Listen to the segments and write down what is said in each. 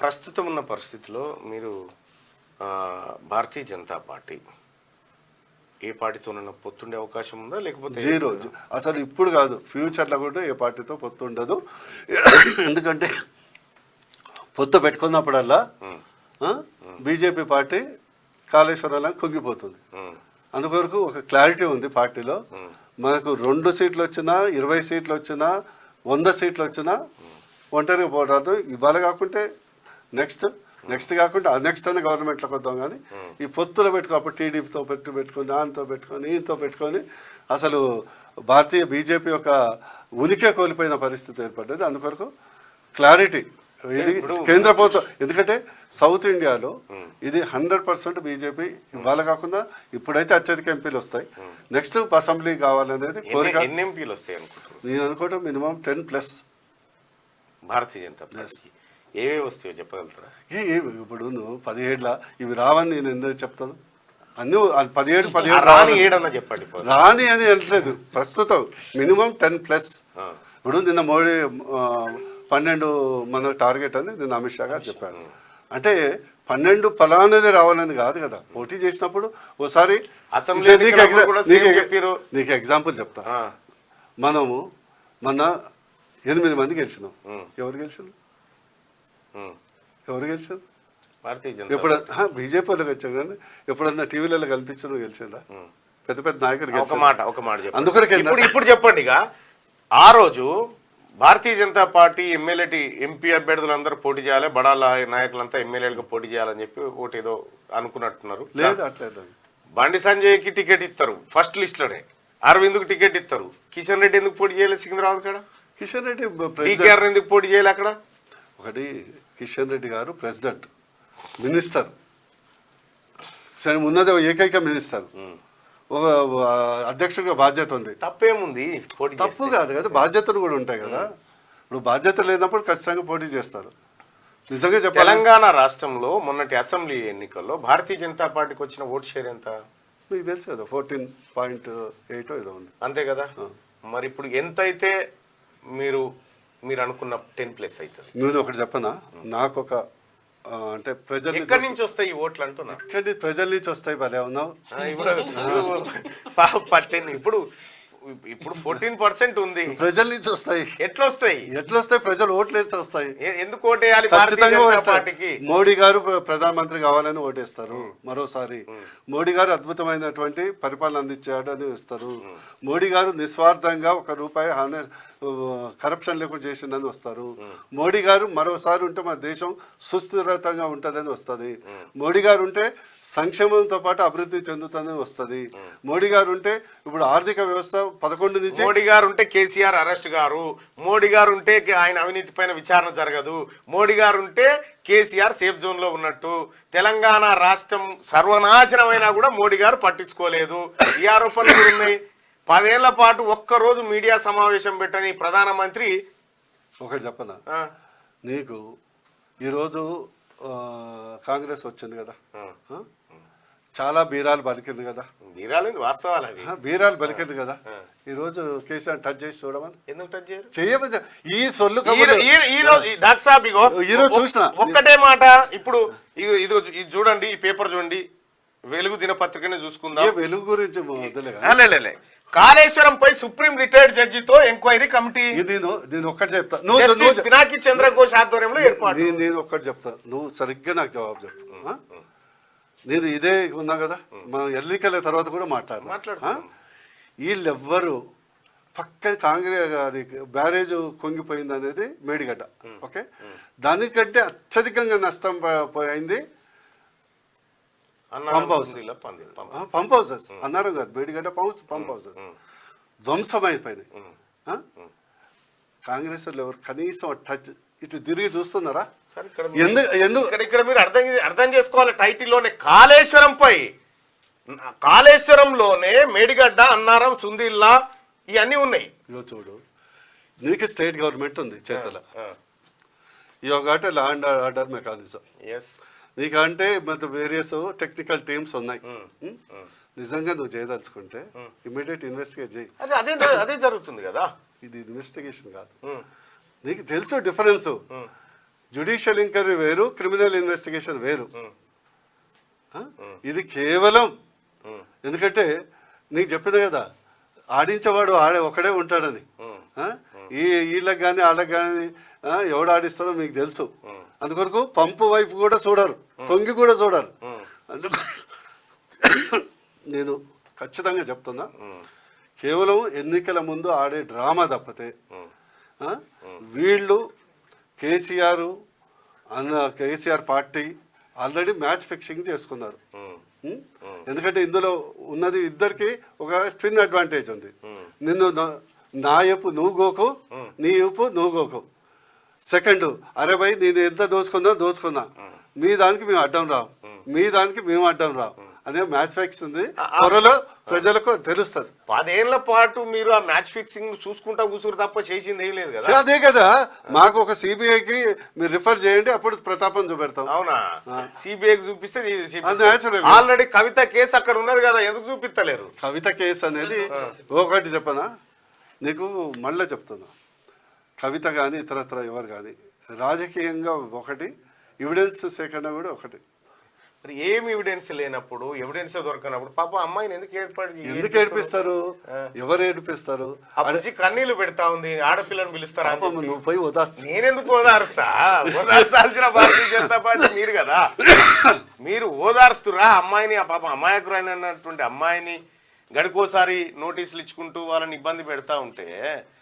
ప్రస్తుతం ఉన్న పరిస్థితిలో మీరు భారతీయ జనతా పార్టీ ఏ పార్టీతోనైనా పొత్తుండే అవకాశం ఉందా, లేకపోతే జీరో? అసలు ఇప్పుడు కాదు, ఫ్యూచర్లో కూడా ఏ పార్టీతో పొత్తు ఉండదు. ఎందుకంటే పొత్తు పెట్టుకున్నప్పుడల్లా బీజేపీ పార్టీ కాళేశ్వరంలో కుంగిపోతుంది. అందుకొరకు ఒక క్లారిటీ ఉంది పార్టీలో. మనకు 2 సీట్లు వచ్చినా, 20 సీట్లు వచ్చినా, 100 సీట్లు వచ్చినా ఒంటరిగా పోరాదు. ఇవాళ కాకుంటే నెక్స్ట్ కాకుండా నెక్స్ట్ అనే గవర్నమెంట్లోకి వద్దాం. కానీ ఈ పొత్తులో అప్పుడు టీడీపీతో పెట్టుకొని దాంతో పెట్టుకొని ఈయనతో పెట్టుకొని అసలు భారతీయ బీజేపీ యొక్క ఉనికి కోల్పోయిన పరిస్థితి ఏర్పడ్డది. అందుకొరకు క్లారిటీ ఇది కేంద్ర ప్రభుత్వం. ఎందుకంటే సౌత్ ఇండియాలో ఇది 100% బీజేపీ. ఇవాళ కాకుండా ఇప్పుడైతే అత్యధిక ఎంపీలు వస్తాయి. నెక్స్ట్ అసెంబ్లీ కావాలనేది కోరిక. ఎన్ని ఎంపీలు వస్తాయి అనుకుంటున్నాను? నేను అనుకోవటం మినిమం 10+ భారతీయ జనతా పార్టీ. ఏవే వస్తాయో చెప్పగలుగుతారా? ఇప్పుడు నువ్వు 17 ఇవి రావని నేను ఎందుకు చెప్తాను? అన్నీ 17 రాని చెప్పండి. రాని అని అనట్లేదు, ప్రస్తుతం మినిమం 10+. ఇప్పుడు నిన్న మోడీ 12 మన టార్గెట్ అని నిన్న అమిత్ షా గారు చెప్పారు. అంటే 12 ఫలానది రావాలని కాదు కదా. పోటీ చేసినప్పుడు ఓసారి నీకు ఎగ్జాంపుల్ చెప్తా. మనము మొన్న 8 మంది గెలిచినాం. ఎవరు గెలిచారు? ఎప్పుడన్నా బీజేపీ వాళ్ళకి వచ్చారు కానీ ఎప్పుడన్నా టీవీలలో కల్పించిన గెలిచిండా? పెద్ద పెద్ద నాయకులు. ఒక మాట అందుకని ఇప్పుడు చెప్పండి. ఇక ఆ రోజు భారతీయ జనతా పార్టీ ఎంపీ అభ్యర్థులు అందరూ పోటీ చేయాలి, బడాల నాయకులంతా ఎమ్మెల్యేలుగా పోటీ చేయాలని చెప్పి ఒకటి ఏదో అనుకున్నట్టున్నారు. లేదు, అట్లేదు. బండి సంజయ్కి టికెట్ ఇస్తారు ఫస్ట్ లిస్ట్ లోనే, అరవింద్కు టికెట్ ఇస్తారు. కిషన్ రెడ్డి ఎందుకు పోటీ చేయలేదు సికింద్రాబాద్ కాడ? కిషన్ రెడ్డి ఎందుకు పోటీ చేయాలి అక్కడ? ఒకటి, కిషన్ రెడ్డి గారు ప్రెసిడెంట్, మినిస్టర్, సరే ఉన్నది ఏకైక మినిస్టర్, ఒక అధ్యక్షుడిగా బాధ్యత ఉంది. తప్పేముంది? తప్పు కాదు కదా, బాధ్యతలు కూడా ఉంటాయి కదా. ఇప్పుడు బాధ్యత లేనప్పుడు ఖచ్చితంగా పోటీ చేస్తారు. నిజంగా చెప్పాలి, తెలంగాణ రాష్ట్రంలో మొన్నటి అసెంబ్లీ ఎన్నికల్లో భారతీయ జనతా పార్టీకి వచ్చిన ఓట్ షేర్ ఎంత మీకు తెలుసు కదా? 14.8 ఏదో ఉంది, అంతే కదా. మరి ఇప్పుడు ఎంత అయితే మీరు అనుకున్న 10+ అవుతుంది. నేను ఒకటి చెప్పనా, నాకు ఒక అంటే ప్రజలు ఎక్కడి నుంచి వస్తాయి ఈ ఓట్లు అంటున్నా? ఎక్కడి ప్రజల నుంచి వస్తాయి. భలే ఉన్నావు. ఇప్పుడు 14% ఉంది, ప్రజల నుంచి వస్తాయి. ఎట్లా వస్తాయి? ప్రజలు ఓట్లు వేస్తే వస్తాయి. ఎందుకు ఓటేయాలి? మోడీ గారు ప్రధానమంత్రి కావాలని ఓటేస్తారు. మరోసారి మోడీ గారు అద్భుతమైనటువంటి పరిపాలన అందించాడు అని ఇస్తారు. మోడీ గారు నిస్వార్థంగా ₹1 కరప్షన్ లేకుండా చేసిందని వస్తారు. మోడీ గారు మరోసారి ఉంటే మన దేశం సుస్థిరంగా ఉంటుందని వస్తుంది. మోడీ గారు ఉంటే సంక్షేమంతో పాటు అభివృద్ధి చెందుతుందని వస్తుంది. మోడీ గారు ఉంటే ఇప్పుడు ఆర్థిక వ్యవస్థ 11 నుంచి, మోడీ గారు ఉంటే కేసీఆర్ అరెస్ట్ గారు, మోడీ గారు ఉంటే ఆయన అవినీతి పైన విచారణ జరగదు, మోడీ గారు ఉంటే కేసీఆర్ సేఫ్ జోన్ లో ఉన్నట్టు, తెలంగాణ రాష్ట్రం సర్వనాశనమైనా కూడా మోడీ గారు పట్టించుకోలేదు. ఈ ఆరోపణలు ఉన్నాయి. 10 ఏళ్ల పాటు ఒక్కరోజు మీడియా సమావేశం పెట్టని ప్రధానమంత్రి. ఒకటి చెప్పనా నీకు, ఈరోజు కాంగ్రెస్ వచ్చింది కదా, చాలా బీరాలు బలికింది కదా. బీరాలు వాస్తవాలు, బీరాలు బలికింది కదా. ఈరోజు కేసీఆర్ టచ్ చేసి చూడమని ఎందుకు టచ్ చేయరు? చెయ్యమని ఈ సొల్లు డాక్టర్ సాబ్ ఇగో ఈరోజు చూసిన ఒక్కటే మాట. ఇప్పుడు ఇది చూడండి, ఈ పేపర్ చూడండి, వెలుగు దినపత్రికనే చూసుకుందాం. వెలుగు గురించి కాళేశ్వరంపై సుప్రీం రిటైర్డ్ జడ్జితో ఎంక్వైరీ కమిటీ. నేను ఒక్కటి చెప్తా, పినాకి చంద్రఘోష్ ఆధ్వర్యంలో ఏర్పాటు. నేను ఒక్కటి చెప్తా, నువ్వు సరిగ్గా నాకు జవాబు చెప్తా. నేను ఇదే ఉన్నా కదా, మనం ఎన్నికల తర్వాత కూడా మాట్లాడు. వీళ్ళెవ్వరు పక్క కాంగ్రెస్ గారి బ్యారేజ్ కుంగిపోయింది అనేది మేడిగడ్డ. ఓకే, దానికంటే అత్యధికంగా నష్టం పోయింది పంప్ హౌసెస్. అన్నారు కదా, మేడిగడ్డ పంప్ హౌసెస్ ధ్వంసమైపోయినాయి. కాంగ్రెస్ వాళ్ళు ఎవరు కనీసం టచ్ ఇటు తిరిగి చూస్తున్నారా? ఇక్కడ మీరు అర్థం చేసుకోవాలి. టైటిల్లోనే కాళేశ్వరంలోనే మేడిగడ్డ, అన్నారం, సుందిల్లా ఇవన్నీ ఉన్నాయి. ఇగో చూడు, నీకు స్టేట్ గవర్నమెంట్ ఉంది చేతల, ఈ ఒకటి లా అండ్ ఆర్డర్ మెకానిజం. నీకంటే మన వేరియస్ టెక్నికల్ టీమ్స్ ఉన్నాయి. నిజంగా నువ్వు చేయదలుచుకుంటే ఇమీడియట్ ఇన్వెస్టిగేట్ చేయి. అదే జరుగుతుంది కదా. ఇది ఇన్వెస్టిగేషన్ కాదు. నీకు తెలుసు డిఫరెన్స్. జ్యుడిషియల్ ఎంక్వైరీ వేరు, క్రిమినల్ ఇన్వెస్టిగేషన్ వేరు. ఇది కేవలం ఎందుకంటే నీకు చెప్పిన కదా, ఆడించేవాడు ఒకడే ఉంటాడని. వీళ్ళకి కానీ వాళ్ళకి కానీ ఎవడు ఆడిస్తాడో మీకు తెలుసు. అందుకొరకు పంపు వైపు కూడా చూడరు, తొంగి కూడా చూడరు. అందుకు నేను ఖచ్చితంగా చెప్తున్నా, కేవలం ఎన్నికల ముందు ఆడే డ్రామా తప్పితే వీళ్ళు KCR party already match fixing చేసుకున్నారు. ఎందుకంటే ఇందులో ఉన్నది ఇద్దరికి ఒక ట్విన్ అడ్వాంటేజ్ ఉంది. నా వైపు నువ్వు గోకు, నీ వైపు నువ్వు గోకు. సెకండ్, అరే భయ్ నేను ఎంత దోచుకున్నా, మీ దానికి మేము అడ్డం రావు, మీ దానికి మేము అడ్డం రావు అనే మ్యాచ్ ఫిక్స్ ఉంది. త్వరలో ప్రజలకు తెలుస్తుంది. 10 ఏళ్ల పాటు మీరు ఆ మ్యాచ్ ఫిక్సింగ్ చూసుకుంటా కూసురు తప్ప చేసింది ఏం లేదు కదా. అదే కదా, మాకు ఒక సిబిఐకి మీరు రిఫర్ చేయండి, అప్పుడు ప్రతాపం చూపెడతాం. అవునా? సిబిఐకి చూపిస్తే ఆల్రెడీ కవిత కేసు అక్కడ ఉన్నది కదా, ఎందుకు చూపిస్తలేరు? కవిత కేసు అనేది ఒకటి చెప్పనా నీకు, మళ్ళీ చెప్తున్నా, కవిత కానీ ఇతరత్ర ఎవరు కానీ రాజకీయంగా ఒకటి, ఎవిడెన్స్ సేకరణ కూడా ఒకటి. మరి ఏమి ఎవిడెన్స్ లేనప్పుడు, ఎవిడెన్స్ దొరకనప్పుడు పాప అమ్మాయిని ఎందుకు ఏడిపిస్తారు? ఎవరు ఏడిపిస్తారు? కన్నీళ్లు పెడతా ఉంది, ఆడపిల్లని పిలుస్తారా? నువ్వు పోయి ఓదార్చు. నేనెందుకు ఓదారుస్తా? ఓదార్చాల్సిన భారతీయ జనతా పార్టీ మీరు కదా. మీరు ఓదార్స్తురా అమ్మాయిని? ఆ పాప అమాయకురైనటువంటి అమ్మాయిని గడికోసారి నోటీసులు ఇచ్చుకుంటూ వాళ్ళని ఇబ్బంది పెడతా ఉంటే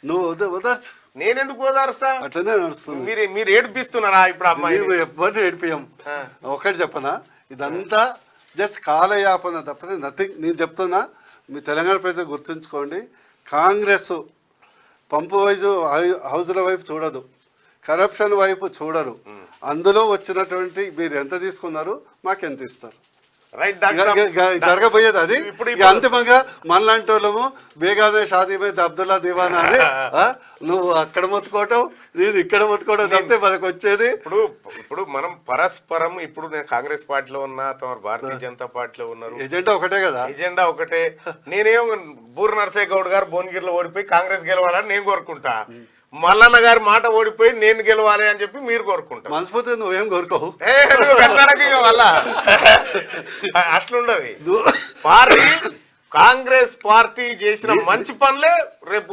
నువ్వు ఓదార్చు. నేనెందుకు ఓదారుస్తా? అట్లనే నడుస్తుంది. మీరు ఏడిపిస్తున్నారా ఇప్పుడు అమ్మాయి? ఎవరిని ఏడిపియం. ఒకటి చెప్పనా, ఇదంతా జస్ట్ కాలయాపన తప్పని నథింగ్. నేను చెప్తున్నా, మీ తెలంగాణ ప్రజలు గుర్తుంచుకోండి, కాంగ్రెస్ పంపు వైపు హౌజుల వైపు చూడదు, కరప్షన్ వైపు చూడరు. అందులో వచ్చినటువంటి మీరు ఎంత తీసుకున్నారు, మాకు ఎంత ఇస్తారు, జరగబోయేది అది. అంతిమంగా మనలాంటి వాళ్ళము బేగానే షాదీ మీద అబ్దుల్లా దివానా అని నువ్వు అక్కడ మొత్తుకోవటం, నేను ఇక్కడ మొత్తుకోవడం తప్పితే మనకు వచ్చేది. ఇప్పుడు మనం పరస్పరం, ఇప్పుడు నేను కాంగ్రెస్ పార్టీలో ఉన్నా, తమ భారతీయ జనతా పార్టీలో ఉన్నారు, ఎజెండా ఒకటే కదా. ఎజెండా ఒకటే. నేనేం బూర నరసయ్య గౌడ్ గారు భువనగిరిలో ఓడిపోయి కాంగ్రెస్ గెలవాలని నేను కోరుకుంటా, మల్లన్న గారి మాట ఓడిపోయి నేను గెలవాలి అని చెప్పి మీరు కోరుకుంటా. మనస్ఫూర్తి నువ్వేం కోరుకోవు, అట్లుండదు పార్టీ. కాంగ్రెస్ పార్టీ చేసిన మంచి పనులే రేపు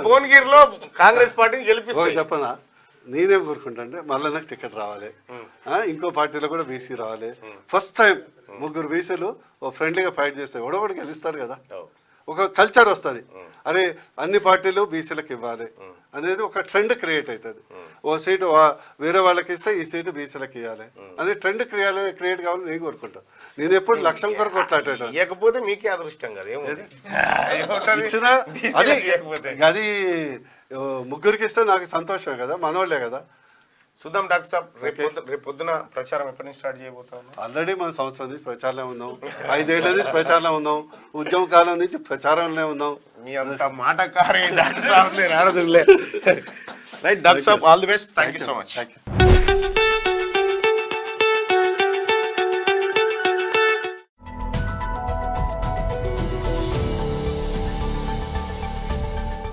భువనగిరిలో కాంగ్రెస్ పార్టీని గెలిపిస్తాయి. చెప్పనా, నేనేం కోరుకుంటా అంటే మల్లన్నకు టికెట్ రావాలి, ఇంకో పార్టీలో కూడా బీసీ రావాలి. ఫస్ట్ టైం 3 బీసీలు ఓ ఫ్రెండ్లీగా ఫైట్ చేస్తే ఒకటి గెలుస్తాడు కదా. ఒక కల్చర్ వస్తుంది, అరే అన్ని పార్టీలు బీసీలకు ఇవ్వాలి అనేది ఒక ట్రెండ్ క్రియేట్ అవుతుంది. ఓ సీటు వేరే వాళ్ళకి ఇస్తే ఈ సీటు బీసీలకు ఇవ్వాలి అనే ట్రెండ్ క్రియేట్ కావాలని నేను కోరుకుంటాను. నేను ఎప్పుడు లక్ష్యం కొరకు కొట్లాడేటా, లేకపోతే మీకే అదృష్టం కదా ఇచ్చినా. అది 3 ఇస్తే నాకు సంతోషమే కదా, మనోళ్ళే కదా. చూద్దాం డాక్టర్ సాబ్, రేపు పొద్దున ప్రచారం ఎప్పటి నుంచి స్టార్ట్ చేయబోతాం? ఆల్రెడీ మన సంవత్సరం నుంచి ప్రచారంలో ఉన్నాం, 5 ఏళ్ల నుంచి ప్రచారంలో ఉన్నాం, ఉద్యమ కాలం నుంచి ప్రచారంలో ఉన్నాం. మీ అంత మాటకారి డాక్టర్ సాబ్ రాడదులే. రైట్ డాక్టర్ సాబ్, all the best. Thank you so much.